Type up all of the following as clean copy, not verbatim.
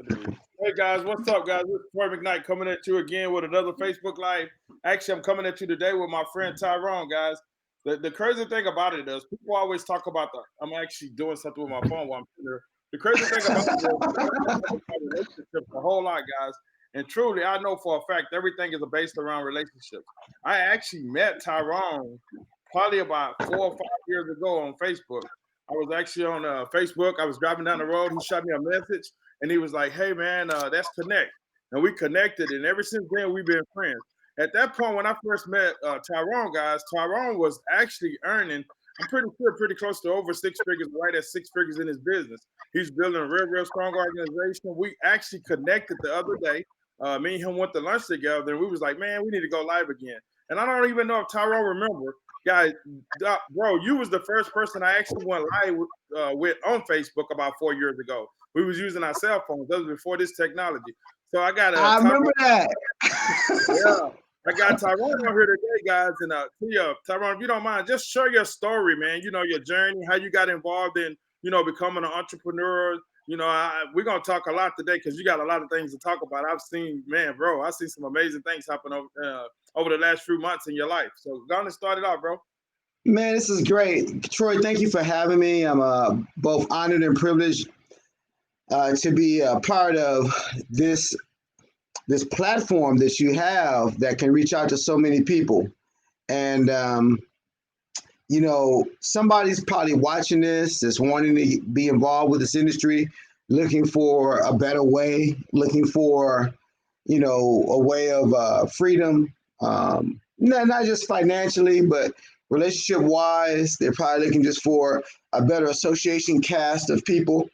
Hey guys, what's up, guys? This is Troy McKnight coming at you again with another Facebook Live. Actually, I'm coming at you today with my friend Tyrone, guys. The crazy thing about it is people always talk about I'm actually doing something with my phone while I'm sitting there. The crazy thing about it is people talk about relationships a whole lot, guys. And truly, I know for a fact everything is based around relationships. I actually met Tyrone probably about 4 or 5 years ago on Facebook. I was actually on Facebook. I was driving down the road. He shot me a message and he was like, "Hey man, let's connect." And we connected, and ever since then we've been friends. At that point, when I first met Tyrone, guys, Tyrone was actually earning, I'm pretty sure, pretty close to over six figures, right at six figures in his business. He's building a real strong organization. We actually connected the other day. Me and him went to lunch together, and we was like, "Man, we need to go live again." And I don't even know if Tyrone remember, guys, bro, you was the first person I actually went live with on Facebook about 4 years ago. We was using our cell phones. That was before this technology. So I got I remember that. yeah, I got Tyrone on here today, guys. And Tyrone, if you don't mind, just share your story, man. You know, your journey, how you got involved in, becoming an entrepreneur. We're gonna talk a lot today because you got a lot of things to talk about. I've seen some amazing things happen over the last few months in your life. So go on and start it out, bro. Man, this is great. Troy, thank you for having me. I'm both honored and privileged to be a part of this platform that you have that can reach out to so many people. And somebody's probably watching this that's wanting to be involved with this industry, looking for a better way, looking for, a way of freedom, not just financially, but relationship wise. They're probably looking just for a better association cast of people.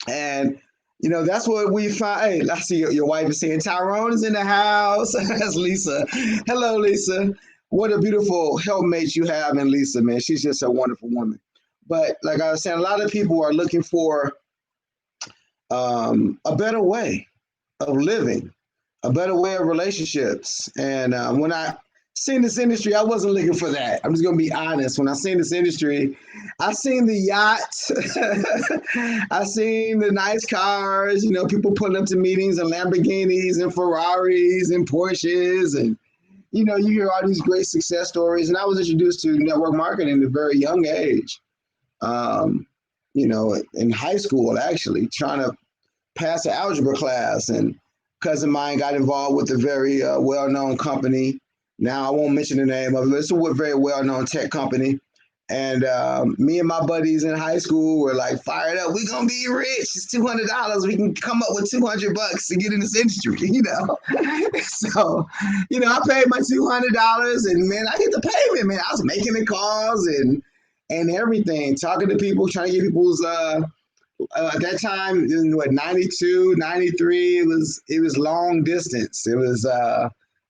And that's what we find. Hey, I see your wife is saying Tyrone is in the house. That's Lisa. Hello, Lisa. What a beautiful helpmate you have in Lisa, man. She's just a wonderful woman. But like I was saying, a lot of people are looking for a better way of living, a better way of relationships. And when I seen this industry, I wasn't looking for that. I'm just gonna be honest. When I seen this industry, I seen the yachts, I seen the nice cars, people pulling up to meetings in Lamborghinis and Ferraris and Porsches, and you hear all these great success stories. And I was introduced to network marketing at a very young age. In high school, actually, trying to pass an algebra class, and a cousin of mine got involved with a very well-known company. Now, I won't mention the name of it. It's a very well-known tech company. And me and my buddies in high school were like fired up. We're going to be rich. It's $200. We can come up with $200 to get in this industry, So, I paid my $200 and, man, I hit the pavement, man. I was making the calls and everything, talking to people, trying to get people's, at that time, in 92, 93, it was long distance. It was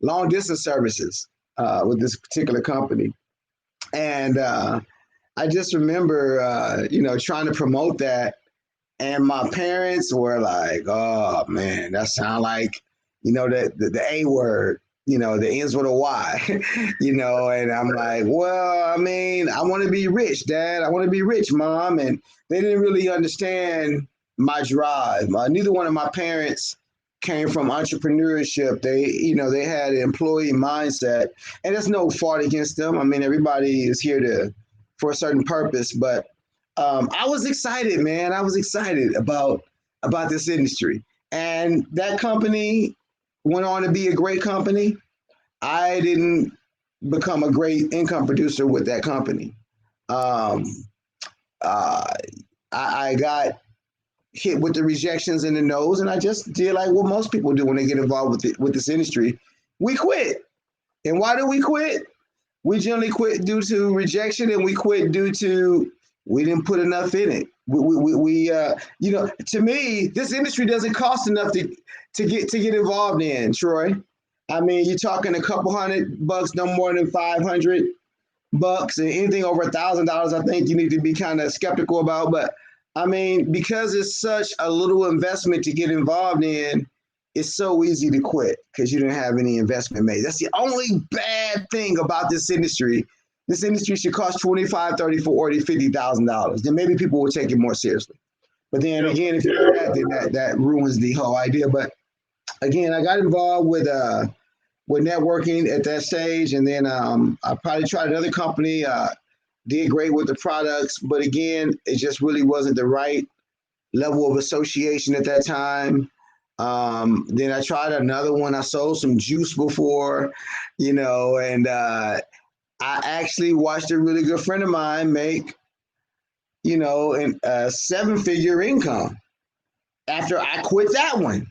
long distance services with this particular company. And I just remember, trying to promote that. And my parents were like, "Oh, man, that sounds like, the A word, that ends with a Y, and I'm like, well, I mean, I want to be rich, Dad. I want to be rich, Mom. And they didn't really understand my drive. Neither one of my parents came from entrepreneurship. They had an employee mindset, and there's no fault against them. I mean, everybody is here for a certain purpose, but I was excited, man. I was excited about this industry, and that company went on to be a great company. I didn't become a great income producer with that company. I got hit with the rejections and the no's, and I just did like what most people do when they get involved with this industry. We quit. And why do we quit? We generally quit due to rejection, and we quit due to we didn't put enough in it. To me, this industry doesn't cost enough to get involved in, Troy. I mean, you're talking a couple $100, no more than $500, and anything over $1,000, I think you need to be kind of skeptical about. But I mean, because it's such a little investment to get involved in, it's so easy to quit because you didn't have any investment made. That's the only bad thing about this industry. This industry should cost $25,000, $30,000, $40,000, $50,000. Then maybe people will take it more seriously. But then Yeah. again, if you do that, then that ruins the whole idea. But again, I got involved with networking at that stage, and then I probably tried another company. Did great with the products, but again, it just really wasn't the right level of association at that time. Then I tried another one. I sold some juice before, and I actually watched a really good friend of mine make, a 7-figure income after I quit that one.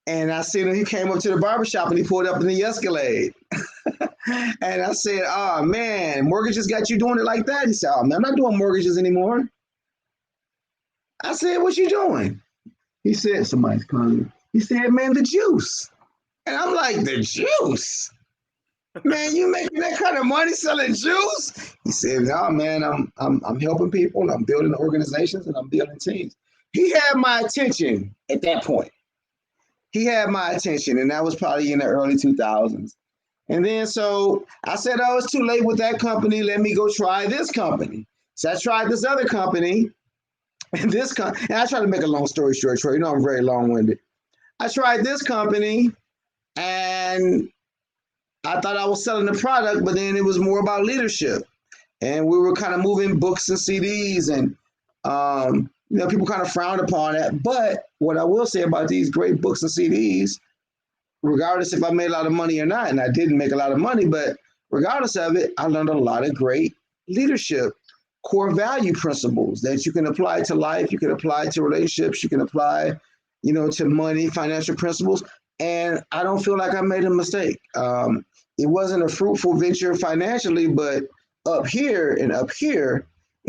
And I seen him, he came up to the barbershop and he pulled up in the Escalade. And I said, oh man, mortgages got you doing it like that? He said, oh man, I'm not doing mortgages anymore. I said, what you doing? He said, somebody's calling. He said, man, the juice. And I'm like, the juice? Man, you making that kind of money selling juice? He said, no, man, I'm helping people, I'm building organizations, and I'm building teams. He had my attention at that point. He had my attention, and that was probably in the early 2000s. And then so I said, oh, it's too late with that company. Let me go try this company. So I tried this other company, and and I try to make a long story short, Troy. You know I'm very long-winded. I tried this company, and I thought I was selling the product, but then it was more about leadership. And we were kind of moving books and CDs, and people kind of frowned upon that. But what I will say about these great books and CDs, regardless if I made a lot of money or not, and I didn't make a lot of money, but regardless of it, I learned a lot of great leadership, core value principles that you can apply to life, you can apply to relationships, you can apply, to money, financial principles. And I don't feel like I made a mistake. It wasn't a fruitful venture financially, but up here, it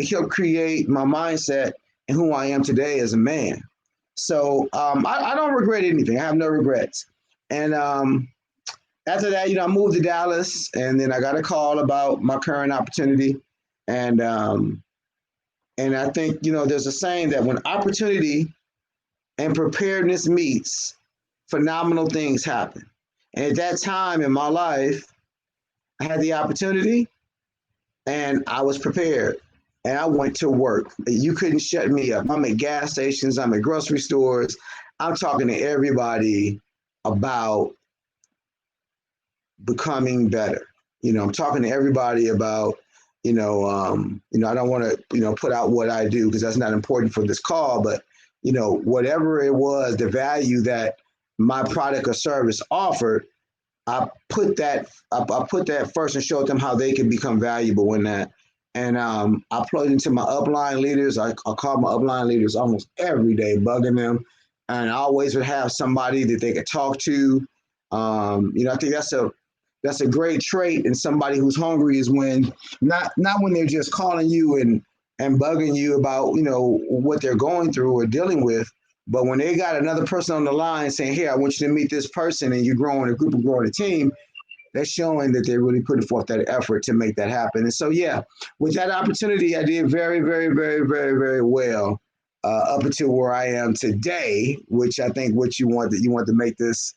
helped create my mindset and who I am today as a man. So I don't regret anything. I have no regrets. And after that, I moved to Dallas, and then I got a call about my current opportunity. And I think, there's a saying that when opportunity and preparedness meets, phenomenal things happen. And at that time in my life, I had the opportunity and I was prepared. And I went to work. You couldn't shut me up. I'm at gas stations, I'm at grocery stores. I'm talking to everybody about becoming better. I'm talking to everybody about, I don't want to, put out what I do because that's not important for this call, but, whatever it was, the value that my product or service offered, I put that first and showed them how they can become valuable in that. And I plugged into my upline leaders. I call my upline leaders almost every day, bugging them. And I always would have somebody that they could talk to. I think that's a great trait in somebody who's hungry is when not when they're just calling you and bugging you about, what they're going through or dealing with, but when they got another person on the line saying, hey, I want you to meet this person, and you're growing a group and growing a team, that's showing that they're really putting forth that effort to make that happen. And so, yeah, with that opportunity, I did very, very, very, very, very well up until where I am today, which I think what you want to make this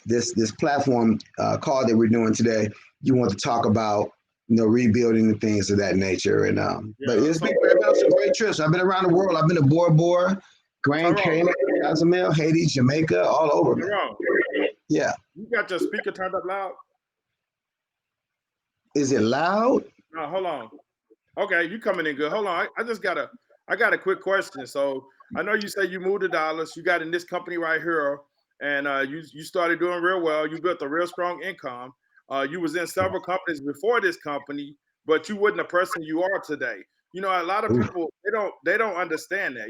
this platform call that we're doing today, you want to talk about, rebuilding and things of that nature. And but it's been some great trips. I've been around the world. I've been to Bora Bora, Grand Cayman, Cozumel, Haiti, Jamaica, all over. Tyrone, yeah. You got your speaker turned up loud? Is it loud? No, hold on. Okay, you coming in good. Hold on. I got a quick question. So I know you say you moved to Dallas. You got in this company right here, and you started doing real well. You built a real strong income. You was in several companies before this company, but you wasn't the person you are today. A lot of people they don't understand that.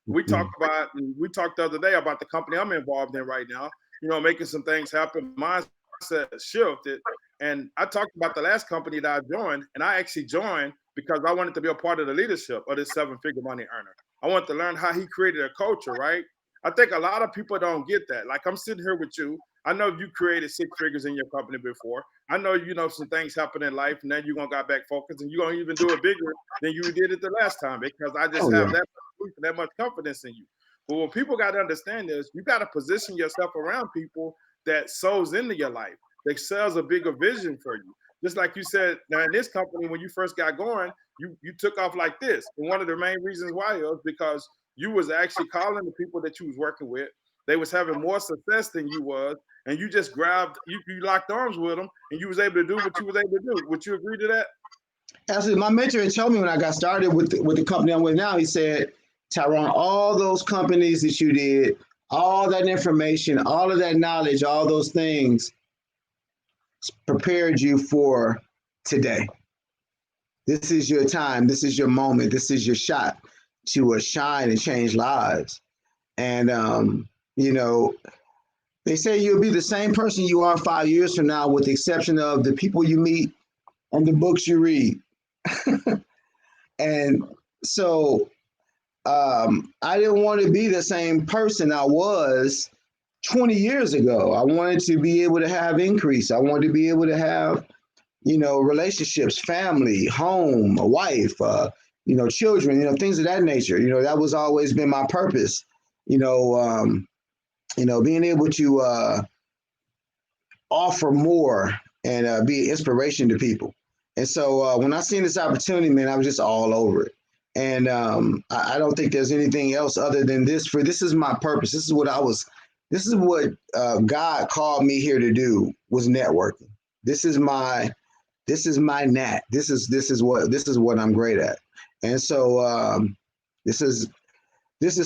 We talked the other day about the company I'm involved in right now. Making some things happen. Mindset shifted, and I talked about the last company that I joined, and I actually joined because I wanted to be a part of the leadership of this 7-figure money earner. I wanted to learn how he created a culture, right? I think a lot of people don't get that. Like, I'm sitting here with you. I know you created 6 figures in your company before. I know some things happen in life, and then you're gonna got back focused, and you're gonna even do it bigger than you did it the last time because I just have that much confidence in you. But what people got to understand is you got to position yourself around people that sows into your life, that sells a bigger vision for you. Just like you said, now in this company, when you first got going, you took off like this. And one of the main reasons why was because you was actually calling the people that you was working with. They was having more success than you was, and you just you locked arms with them, and you was able to do what you was able to do. Would you agree to that? Absolutely. My mentor had told me when I got started with the company I'm with now, he said, Tyrone, all those companies that you did, all that information, all of that knowledge, all those things prepared you for today. This is your time. This is your moment. This is your shot to shine and change lives. And, they say you'll be the same person you are 5 years from now, with the exception of the people you meet and the books you read. And so I didn't want to be the same person I was 20 years ago. I wanted to be able to have increase. I wanted to be able to have, relationships, family, home, a wife, children, things of that nature. That was always been my purpose. Being able to offer more and be an inspiration to people. And so when I seen this opportunity, man, I was just all over it. And I don't think there's anything else other than this. This is my purpose. This is what God called me here to do, was networking. This is my knack. This is what I'm great at. And so this is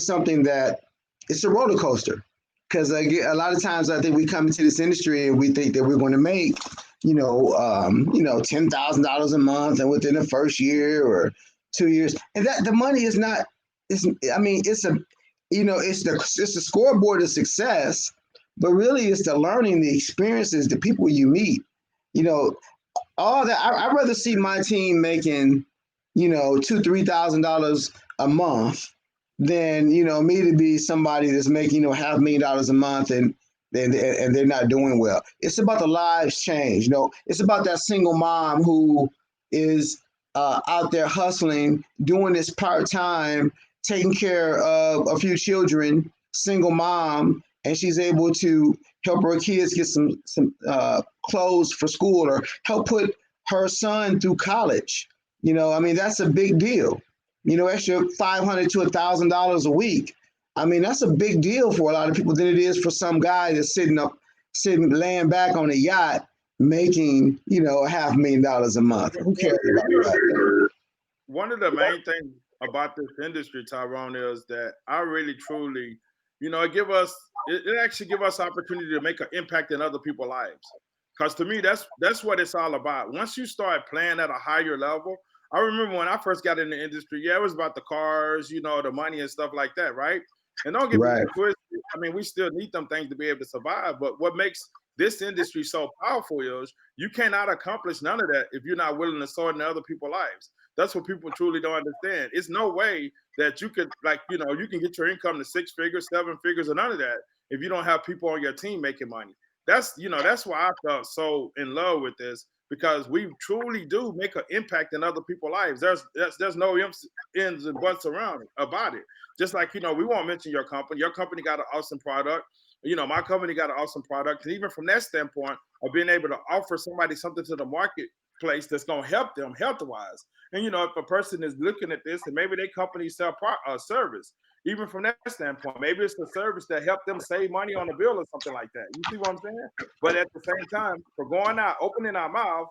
something that it's a roller coaster. Because a lot of times I think we come into this industry and we think that we're going to make, $10,000 a month, and within the first year or 2 years, and that the money is not. It's the scoreboard of success, but really it's the learning, the experiences, the people you meet. All that. I'd rather see my team making, $2,000-$3,000 a month than me to be somebody that's making $500,000 a month and they're not doing well. It's about the lives change. It's about that single mom who is out there hustling, doing this part-time, taking care of a few children, single mom, and she's able to help her kids get some clothes for school, or help put her son through college. That's a big deal. Extra $500 to $1,000 a week. That's a big deal for a lot of people than it is for some guy that's laying back on a yacht making, $500,000 a month. Who cares about that? One of the main things about this industry, Tyrone, is that I really truly, it actually give us opportunity to make an impact in other people's lives. Because to me, that's what it's all about. Once you start playing at a higher level, I remember when I first got in the industry, it was about the cars, the money and stuff like that, right? And don't get me twisted. We still need them things to be able to survive. But what makes this industry so powerful is you cannot accomplish none of that if you're not willing to sow into other people's lives. That's what people truly don't understand. It's no way that you could, you can get your income to 6 figures, 7 figures, or none of that if you don't have people on your team making money. That's why I felt so in love with this, because we truly do make an impact in other people's lives. There's no ends and buts about it. Just like, we won't mention your company. Your company got an awesome product. My company got an awesome product. And even from that standpoint of being able to offer somebody something to the marketplace that's going to help them health-wise. And, if a person is looking at this and maybe their company sell a service, even from that standpoint, maybe it's the service that helped them save money on a bill or something like that. You see what I'm saying? But at the same time, for going out, opening our mouth,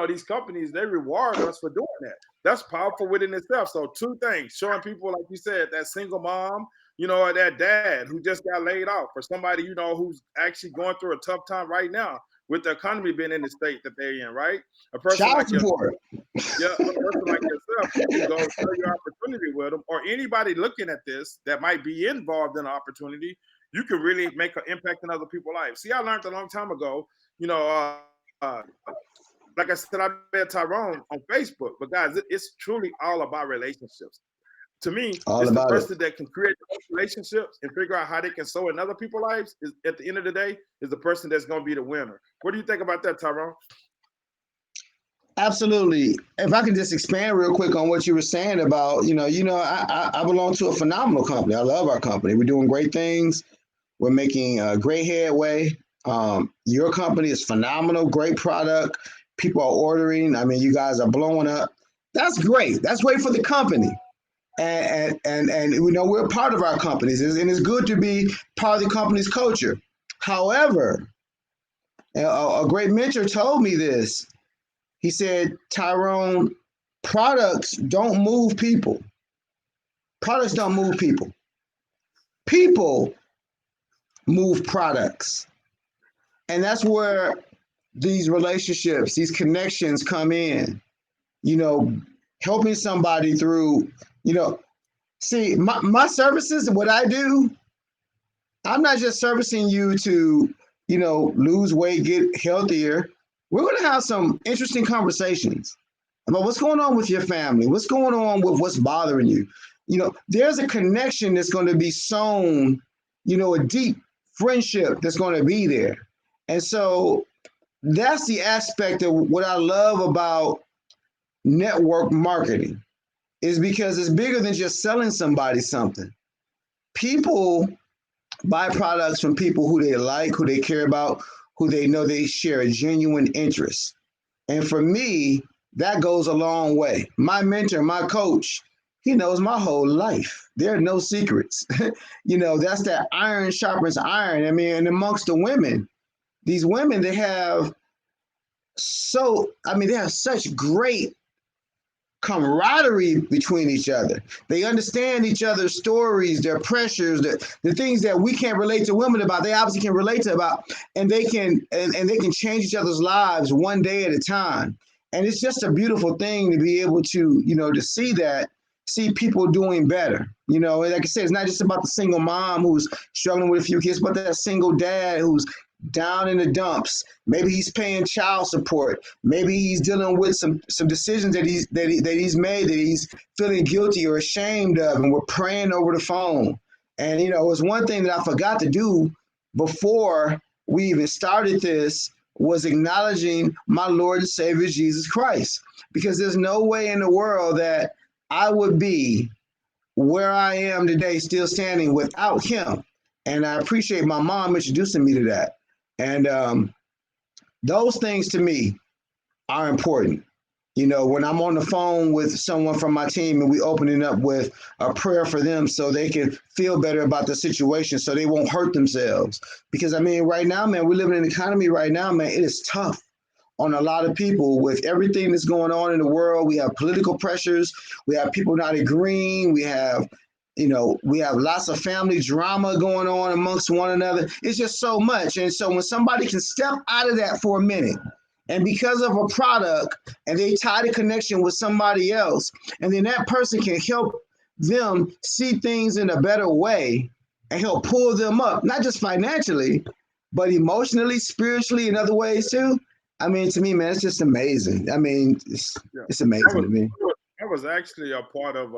these companies, they reward us for doing that. That's powerful within itself. So 2 things, showing people, like you said, that single mom, or that dad who just got laid off, or somebody, who's actually going through a tough time right now with the economy being in the state that they're in, right? A person like yourself, a person like yourself, you can go share your opportunity with them, or anybody looking at this that might be involved in an opportunity, you can really make an impact in other people's lives. See, I learned a long time ago, like I said, I met Tyrone on Facebook, but guys, it's truly all about relationships. To me, it's the person that can create relationships and figure out how they can sow in other people's lives. Is at the end of the day, is the person that's going to be the winner. What do you think about that, Tyrone? Absolutely. If I can just expand real quick on what you were saying about, I belong to a phenomenal company. I love our company. We're doing great things. We're making great headway. Your company is phenomenal, great product. People are ordering. You guys are blowing up. That's great. That's great for the company. And you know, we're part of our companies, and it's good to be part of the company's culture. However, a great mentor told me this. He said, Tyrone, products don't move people. Products don't move people. People move products. And that's where these relationships, these connections come in. You know, helping somebody through, you know, see, my services, what I do, I'm not just servicing you to, you know, lose weight, get healthier. We're going to have some interesting conversations about what's going on with your family, what's going on with what's bothering you. You know, there's a connection that's going to be sown, you know, a deep friendship that's going to be there. And so that's the aspect of what I love about network marketing is because it's bigger than just selling somebody something. People buy products from people who they like, who they care about, who they know they share a genuine interest. And for me, that goes a long way. My mentor, my coach, he knows my whole life. There are no secrets. You know, that's that iron sharpens iron. I mean, and amongst the women, these women, they have such great camaraderie between each other. They understand each other's stories, their pressures, the things that we can't relate to women about. They obviously can relate to about, and they can change each other's lives one day at a time. And it's just a beautiful thing to be able to, you know, to see people doing better. You know, like I said, it's not just about the single mom who's struggling with a few kids, but that single dad who's down in the dumps. Maybe he's paying child support. Maybe he's dealing with some decisions that he's made that he's feeling guilty or ashamed of, and we're praying over the phone. And you know, it was one thing that I forgot to do before we even started this was acknowledging my Lord and Savior Jesus Christ, because there's no way in the world that I would be where I am today, still standing without him. And I appreciate my mom introducing me to that. And those things to me are important. You know, when I'm on the phone with someone from my team and we open it up with a prayer for them so they can feel better about the situation so they won't hurt themselves. Because I mean, right now, man, we live in an economy right now, man, it is tough on a lot of people with everything that's going on in the world. We have political pressures. We have people not agreeing. We have lots of family drama going on amongst one another. It's just so much. And so when somebody can step out of that for a minute, and because of a product, and they tie the connection with somebody else, and then that person can help them see things in a better way and help pull them up, not just financially, but emotionally, spiritually, in other ways too. I mean, to me, man, it's just amazing. I mean, it's amazing to me. I was actually a part of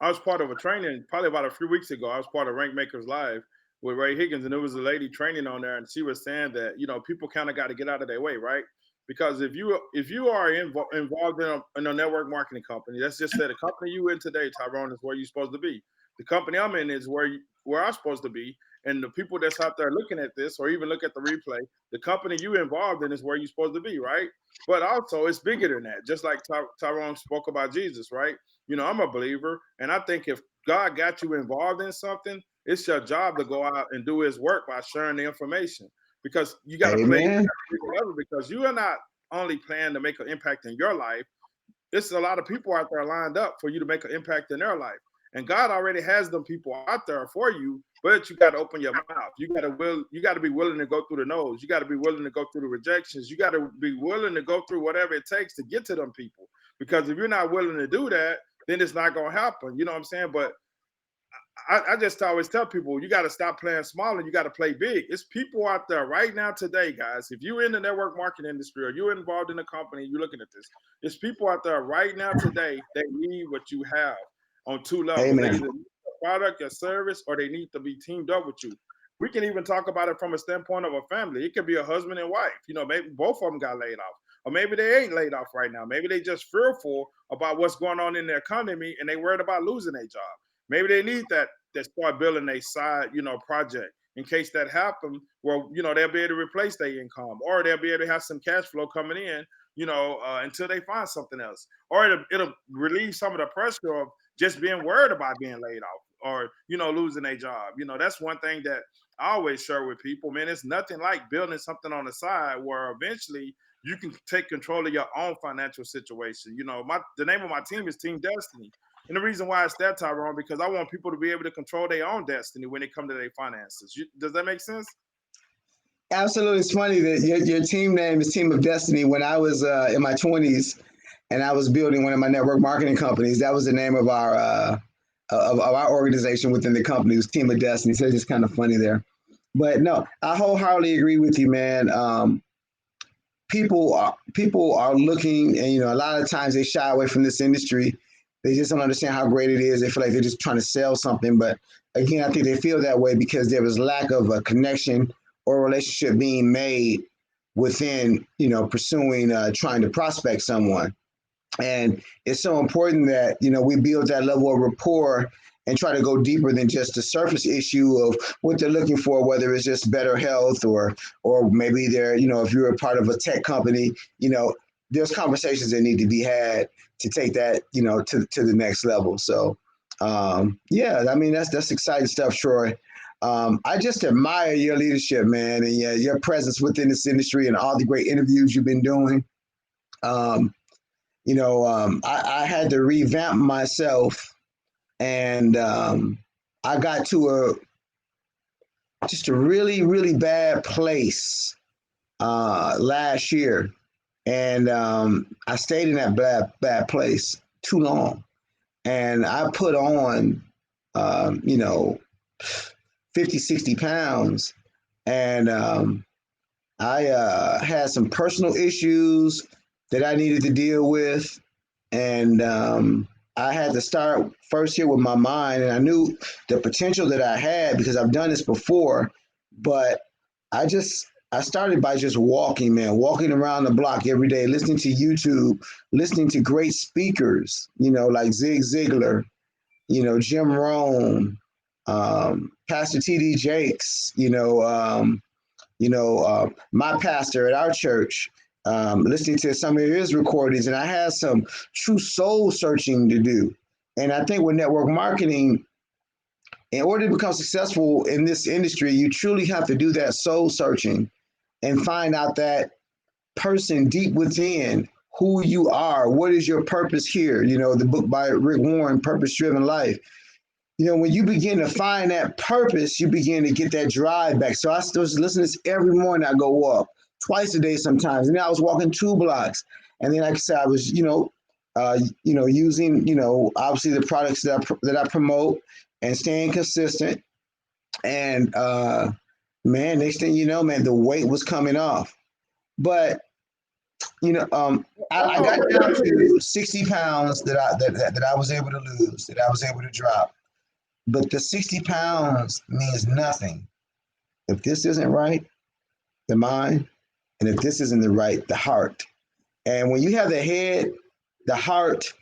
I was part of a training probably about a few weeks ago. I was part of Rank Makers Live with Ray Higgins, and there was a lady training on there, and she was saying that people kind of got to get out of their way, right? Because if you are involved in a network marketing company, let's just say the company you in today, Tyrone, is where you're supposed to be. The company I'm in is where I'm supposed to be, and the people that's out there looking at this, or even look at the replay, the company you involved in is where you're supposed to be, right? But also, it's bigger than that. Just like Tyrone spoke about Jesus, right? I'm a believer, and I think if God got you involved in something, it's your job to go out and do His work by sharing the information, because you got to play together, because you are not only planning to make an impact in your life. It's a lot of people out there lined up for you to make an impact in their life. And God already has them people out there for you, but you got to open your mouth. You got to be willing to go through the no's. You got to be willing to go through the rejections. You got to be willing to go through whatever it takes to get to them people. Because if you're not willing to do that, then it's not going to happen. You know what I'm saying? But I just always tell people, you got to stop playing small and you got to play big. It's people out there right now today, guys. If you're in the network marketing industry or you're involved in a company, you're looking at this. It's people out there right now today that need what you have on two levels. Amen. They either need a product, a service, or they need to be teamed up with you. We can even talk about it from a standpoint of a family. It could be a husband and wife. Maybe both of them got laid off. Or maybe they ain't laid off right now. Maybe they just fearful about what's going on in their economy and they worried about losing their job. Maybe they need that start building a side, project in case that happens, where, they'll be able to replace their income, or they'll be able to have some cash flow coming in until they find something else, or it'll relieve some of the pressure of just being worried about being laid off or losing a job. That's one thing that I always share with people, man. It's nothing like building something on the side where eventually you can take control of your own financial situation. The name of my team is Team Destiny. And the reason why it's that, Tyrone, because I want people to be able to control their own destiny when it comes to their finances. Does that make sense? Absolutely. It's funny that your team name is Team of Destiny. When I was in my 20s and I was building one of my network marketing companies, that was the name of our organization within the company. It was Team of Destiny. So it's just kind of funny there. But no, I wholeheartedly agree with you, man. People are looking, and a lot of times they shy away from this industry. They just don't understand how great it is. They feel like they're just trying to sell something. But again, I think they feel that way because there was lack of a connection or relationship being made within, pursuing, trying to prospect someone. And it's so important that, we build that level of rapport and try to go deeper than just the surface issue of what they're looking for, whether it's just better health or maybe they're, if you're a part of a tech company, there's conversations that need to be had to take that, to the next level. So, yeah, I mean, that's exciting stuff, Troy. I just admire your leadership, man, and your presence within this industry and all the great interviews you've been doing. I had to revamp myself, and I got to just a really, really bad place last year, and I stayed in that bad place too long, and I put on, 50, 60 pounds, and I had some personal issues that I needed to deal with, and I had to start first here with my mind, and I knew the potential that I had because I've done this before, but I started by just walking, man, walking around the block every day, listening to YouTube, listening to great speakers, like Zig Ziglar, Jim Rohn, Pastor T.D. Jakes, my pastor at our church, listening to some of his recordings, and I had some true soul searching to do. And I think with network marketing, in order to become successful in this industry, you truly have to do that soul searching and find out that person deep within who you are. What is your purpose here? The book by Rick Warren, Purpose Driven Life. When you begin to find that purpose, you begin to get that drive back. So I still listen to this every morning. I go walk twice a day sometimes. And then I was walking 2 blocks. And then, like I said, I was, using, obviously the products that I promote and staying consistent. And man, next thing you know, man, the weight was coming off. But I got down to 60 pounds that I was able to lose, that I was able to drop. But the 60 pounds means nothing if this isn't right, the mind, and if this isn't the right, the heart. And when you have the head, the heart,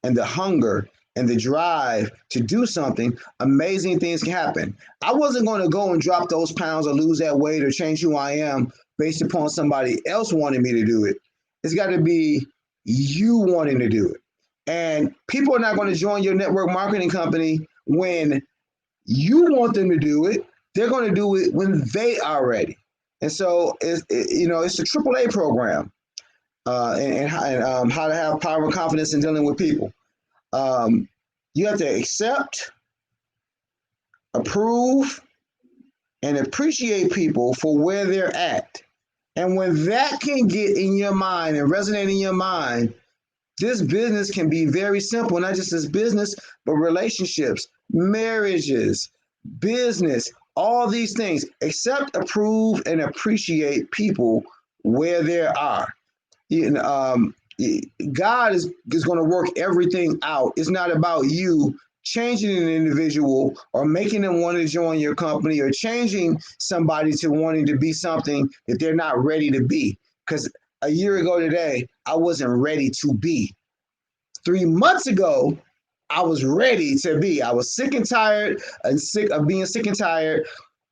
and the hunger and the drive to do something, amazing things can happen. I wasn't going to go and drop those pounds or lose that weight or change who I am based upon somebody else wanting me to do it. It's got to be you wanting to do it. And people are not going to join your network marketing company when you want them to do it. They're going to do it when they are ready. And so, it's a AAA program, and how to have power and confidence in dealing with people. You have to accept, approve, and appreciate people for where they're at. And when that can get in your mind and resonate in your mind, this business can be very simple, not just as business, but relationships, marriages, business, all these things. Accept, approve, and appreciate people where they are. God is going to work everything out. It's not about you changing an individual or making them want to join your company or changing somebody to wanting to be something that they're not ready to be. Because a year ago today, I wasn't ready to be. 3 months ago, I was ready to be. I was sick and tired and sick of being sick and tired.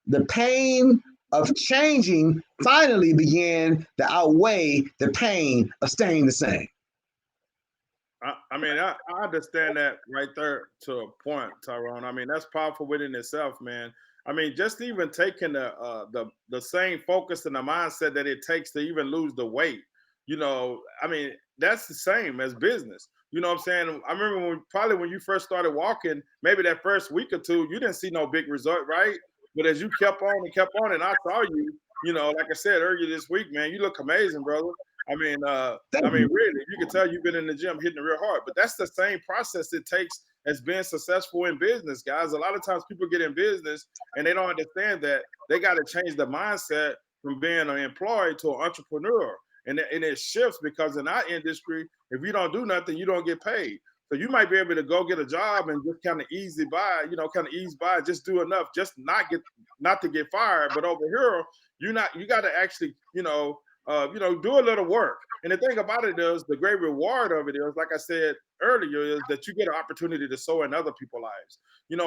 The pain of changing finally began to outweigh the pain of staying the same. I mean, I understand that right there to a point, Tyrone. I mean, that's powerful within itself, man. I mean, just even taking the same focus and the mindset that it takes to even lose the weight, I mean, that's the same as business. You know what I'm saying? I remember when you first started walking, maybe that first week or two, you didn't see no big result, right? But as you kept on, and I saw you, like I said earlier this week, man, you look amazing, brother. Really, you can tell you've been in the gym hitting it real hard. But that's the same process it takes as being successful in business, guys. A lot of times people get in business and they don't understand that they got to change the mindset from being an employee to an entrepreneur. And it shifts because in our industry, if you don't do nothing, you don't get paid. So you might be able to go get a job and just kind of ease by, just do enough, just not to get fired. But over here, you got to actually, do a little work. And the thing about it is, the great reward of it is, like I said earlier, is that you get an opportunity to sow in other people's lives.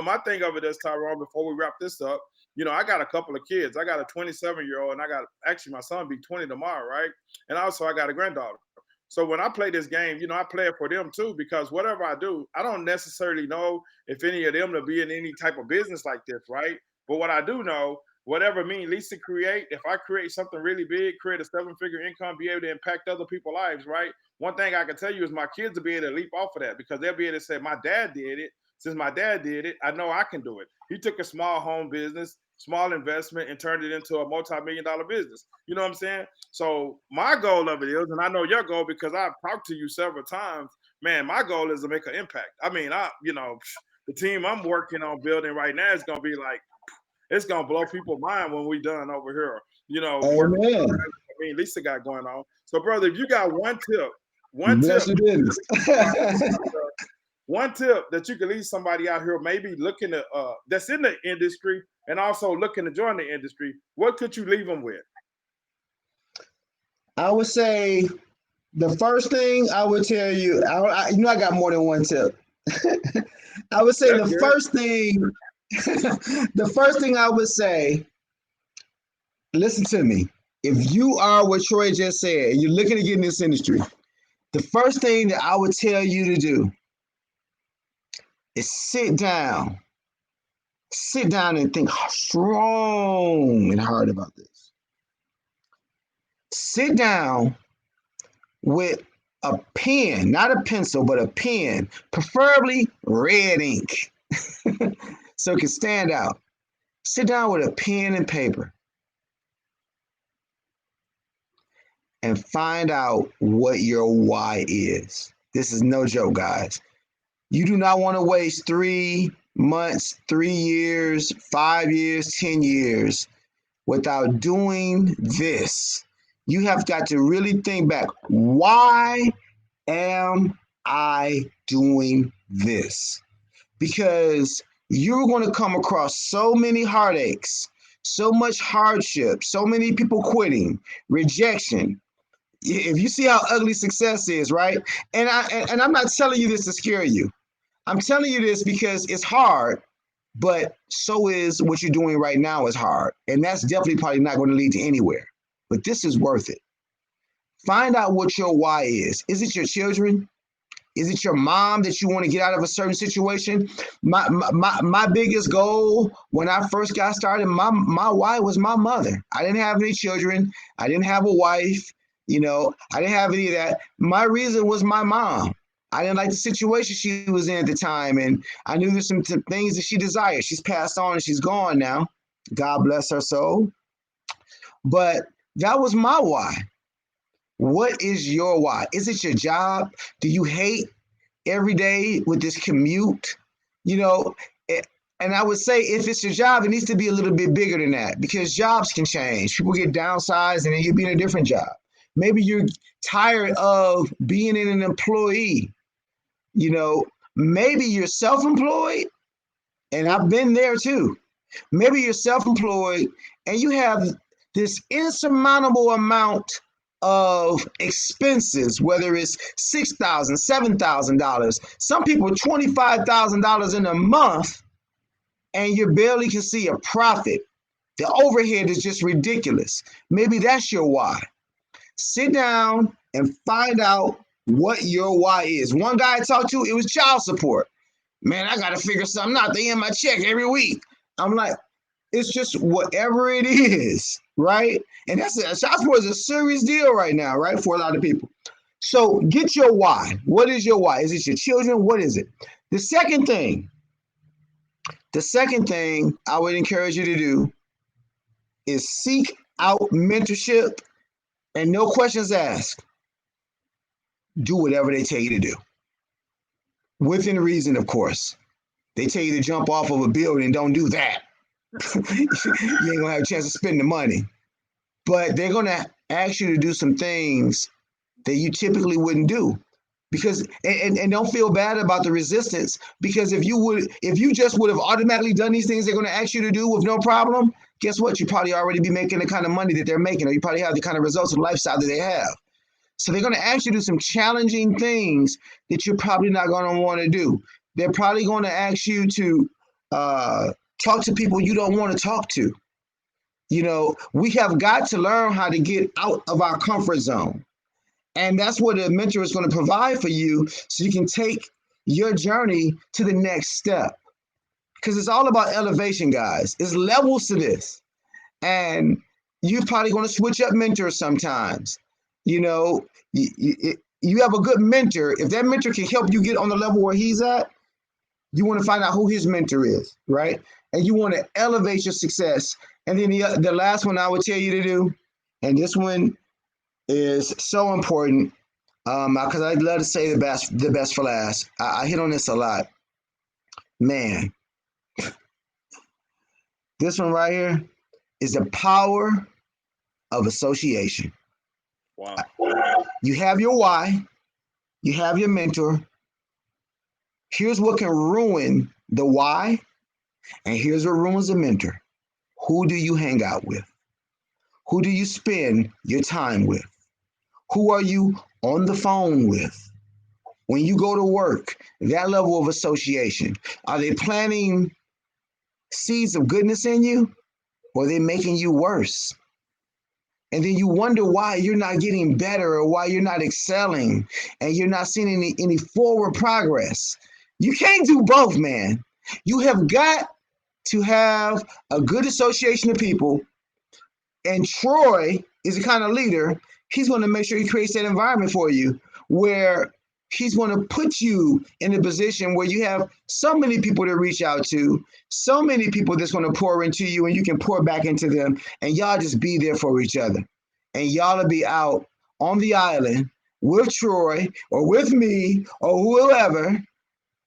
My thing of it is, Tyrone, before we wrap this up, I got a couple of kids. I got a 27-year-old, and actually my son be 20 tomorrow, right? And also I got a granddaughter. So when I play this game, I play it for them too, because whatever I do, I don't necessarily know if any of them will be in any type of business like this, right? But what I do know, whatever me and Lisa create, if I create something really big, create a 7-figure income, be able to impact other people's lives, right? One thing I can tell you is my kids will be able to leap off of that because they'll be able to say, my dad did it. Since my dad did it, I know I can do it. He took a small home business, small investment, and turned it into a multi-million-dollar business. You know what I'm saying? So my goal of it is, and I know your goal because I've talked to you several times, man, my goal is to make an impact. I mean, the team I'm working on building right now is going to be like, it's going to blow people's mind when we done over here. Lisa got going on. So, brother, if you got one tip, one tip that you can leave somebody out here maybe looking to that's in the industry and also looking to join the industry, what could you leave them with? I would say the first thing I would tell you, I got more than one tip. I would say the first thing I would say, listen to me. If you are what Troy just said, and you're looking to get in this industry, the first thing that I would tell you to do is sit down and think strong and hard about this. Sit down with a pen, not a pencil, but a pen, preferably red ink, so it can stand out. Sit down with a pen and paper and find out what your why is. This is no joke, guys. You do not want to waste 3 months, 3 years, 5 years, 10 years without doing this. You have got to really think back. Why am I doing this? Because you're going to come across so many heartaches, so much hardship, so many people quitting, rejection. If you see how ugly success is, right? And I'm not telling you this to scare you. I'm telling you this because it's hard, but so is what you're doing right now is hard. And that's definitely probably not going to lead to anywhere. But this is worth it. Find out what your why is. Is it your children? Is it your mom that you want to get out of a certain situation? My biggest goal when I first got started, my why was my mother. I didn't have any children. I didn't have a wife. I didn't have any of that. My reason was my mom. I didn't like the situation she was in at the time. And I knew there's some things that she desired. She's passed on and she's gone now. God bless her soul. But that was my why. What is your why? Is it your job? Do you hate every day with this commute? And I would say if it's your job, it needs to be a little bit bigger than that because jobs can change. People get downsized and then you'll be in a different job. Maybe you're tired of being an employee. Maybe you're self-employed, and I've been there too. Maybe you're self-employed and you have this insurmountable amount of expenses, whether it's $6,000, $7,000, some people $25,000 in a month, and you barely can see a profit. The overhead is just ridiculous. Maybe that's your why. Sit down and find out what your why is. One guy I talked to, it was child support. Man, I got to figure something out. They in my check every week. I'm like, it's just whatever it is, right? And child support is a serious deal right now, right? For a lot of people. So get your why. What is your why? Is it your children? What is it? The second thing I would encourage you to do is seek out mentorship and no questions asked. Do whatever they tell you to do. Within reason, of course. They tell you to jump off of a building, don't do that. You ain't gonna have a chance to spend the money. But they're gonna ask you to do some things that you typically wouldn't do. Because and don't feel bad about the resistance, because if you just would have automatically done these things they're going to ask you to do with no problem, guess what? You probably already be making the kind of money that they're making, or you probably have the kind of results and lifestyle that they have. So they're going to ask you to do some challenging things that you're probably not going to want to do. They're probably going to ask you to talk to people you don't want to talk to. You know, we have got to learn how to get out of our comfort zone. And that's what a mentor is going to provide for you, so you can take your journey to the next step. Because it's all about elevation, guys. It's levels to this. And you're probably going to switch up mentors sometimes. You know, you have a good mentor. If that mentor can help you get on the level where he's at, you want to find out who his mentor is, right? And you want to elevate your success. And then the last one I would tell you to do, and this one is so important, because I'd love to say the best for last. I hit on this a lot. Man, this one right here is the power of association. Wow. You have your why, you have your mentor. Here's what can ruin the why, and here's what ruins the mentor. Who do you hang out with? Who do you spend your time with? Who are you on the phone with? When you go to work, that level of association, are they planting seeds of goodness in you, or are they making you worse? And then you wonder why you're not getting better, or why you're not excelling, and you're not seeing any forward progress. You can't do both, man. You have got to have a good association of people. And Troy is the kind of leader, he's going to make sure he creates that environment for you where he's going to put you in a position where you have so many people to reach out to, so many people that's going to pour into you, and you can pour back into them, and y'all just be there for each other. And y'all will be out on the island with Troy or with me or whoever,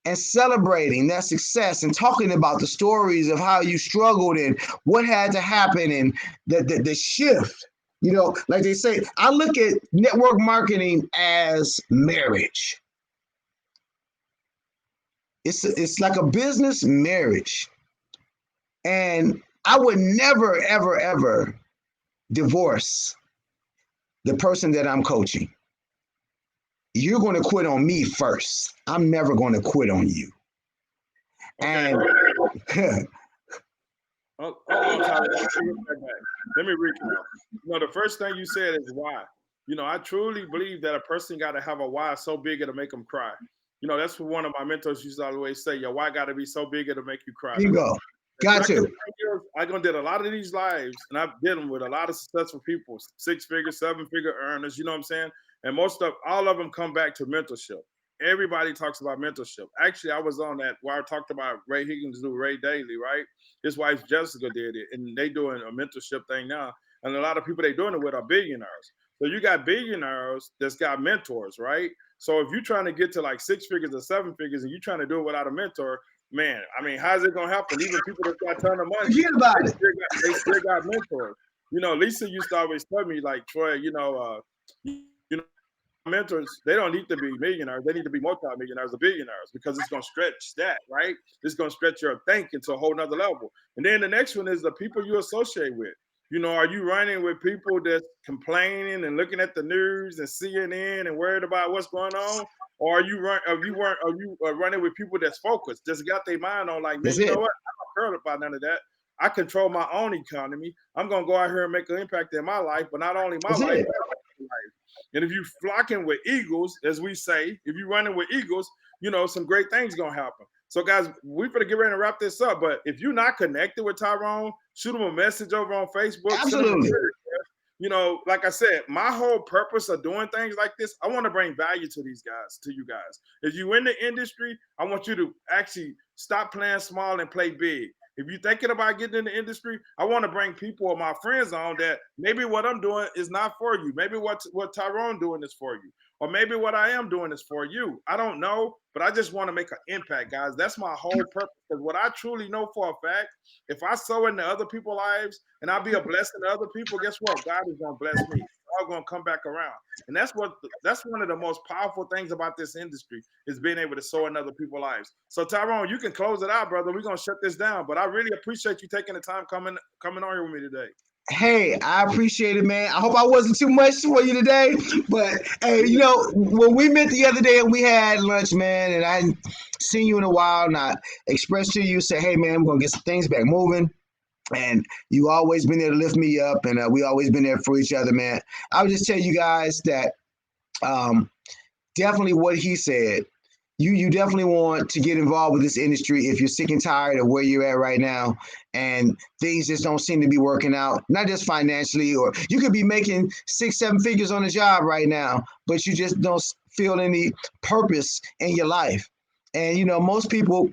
and celebrating that success and talking about the stories of how you struggled and what had to happen, and the shift. You know, like they say, I look at network marketing as marriage. It's like a business marriage. And I would never, ever, ever divorce the person that I'm coaching. You're going to quit on me first. I'm never going to quit on you. Okay. And Hold on, Tyler. Let me recap. You know, the first thing you said is why. You know, I truly believe that a person got to have a why so big it'll make them cry. You know, that's what one of my mentors used to always say. Your why got to be so big it'll make you cry. Here you go. Got to. I did a lot of these lives, and I've dealing with a lot of successful people, 6-figure, 7-figure earners. You know what I'm saying? And all of them come back to mentorship. Everybody talks about mentorship. Actually, I was on that where I talked about Ray Higgins do Ray Daly, right? His wife Jessica did it, and they doing a mentorship thing now. And a lot of people they doing it with are billionaires. So you got billionaires that's got mentors, right? So if you're trying to get to like 6 figures or 7 figures, and you're trying to do it without a mentor, man, I mean, how's it gonna happen? Even people that got a ton of money, Forget about it. They still got mentors. You know, Lisa used to always tell me, like, Troy, you know, mentors, they don't need to be millionaires. They need to be multi-millionaires or billionaires, because it's going to stretch that, right? It's going to stretch your thinking to a whole nother level. And then the next one is the people you associate with. You know, are you running with people that's complaining and looking at the news and CNN and worried about what's going on? Or are you running with people that's focused, just got their mind on, like, man, you know what? I'm not heard about none of that. I control my own economy. I'm gonna go out here and make an impact in my life, but not only my life, but my life. And if you flocking with eagles, as we say, if you running with eagles, you know, some great things gonna happen. So guys, we're gonna get ready to wrap this up. But if you're not connected with Tyrone, shoot him a message over on Facebook. Absolutely. You know, like I said, my whole purpose of doing things like this, I want to bring value to these guys, to you guys. If you're in the industry, I want you to actually stop playing small and play big. If you're thinking about getting in the industry, I want to bring people or my friends on that maybe what I'm doing is not for you. Maybe what Tyrone doing is for you. Or maybe what I am doing is for you. I don't know, but I just want to make an impact, guys. That's my whole purpose. Because what I truly know for a fact, if I sow into other people's lives and I'll be a blessing to other people, guess what? God is going to bless me. It's all going to come back around. And that's one of the most powerful things about this industry is being able to sow in other people's lives. So Tyrone, you can close it out, brother. We're going to shut this down. But I really appreciate you taking the time coming on here with me today. Hey, I appreciate it, man. I hope I wasn't too much for you today, but hey, you know, when we met the other day and we had lunch, man, and I hadn't seen you in a while, and I expressed to you, say, hey, man, we're gonna get some things back moving, and you always been there to lift me up, and we always been there for each other, man. I would just tell you guys that definitely what he said. You definitely want to get involved with this industry if you're sick and tired of where you're at right now and things just don't seem to be working out, not just financially, or you could be making 6-7 figures on a job right now, but you just don't feel any purpose in your life. And you know, most people,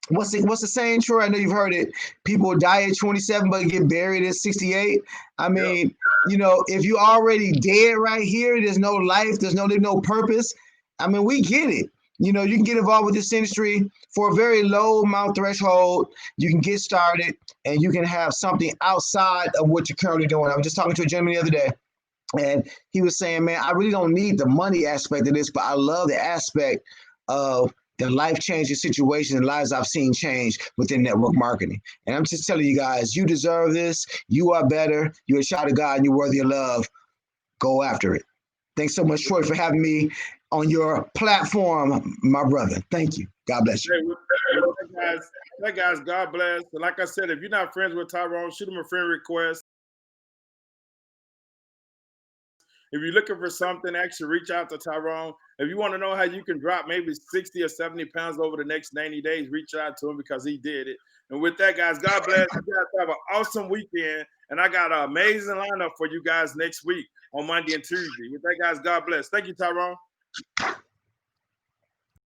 what's the saying, Troy? I know you've heard it. People die at 27 but get buried at 68. I mean, you know, if you're already dead right here, there's no life, there's no purpose. I mean, we get it. You know, you can get involved with this industry for a very low amount threshold. You can get started and you can have something outside of what you're currently doing. I was just talking to a gentleman the other day, and he was saying, man, I really don't need the money aspect of this, but I love the aspect of the life-changing situations and lives I've seen change within network marketing. And I'm just telling you guys, you deserve this. You are better. You're a child of God and you're worthy of love. Go after it. Thanks so much, Troy, for having me on your platform, my brother. Thank you. God bless you. Hey, guys, God bless. And like I said, if you're not friends with Tyrone, shoot him a friend request. If you're looking for something, actually reach out to Tyrone. If you want to know how you can drop maybe 60 or 70 pounds over the next 90 days, reach out to him because he did it. And with that, guys, God bless. You guys have an awesome weekend. And I got an amazing lineup for you guys next week on Monday and Tuesday. With that, guys, God bless. Thank you, Tyrone.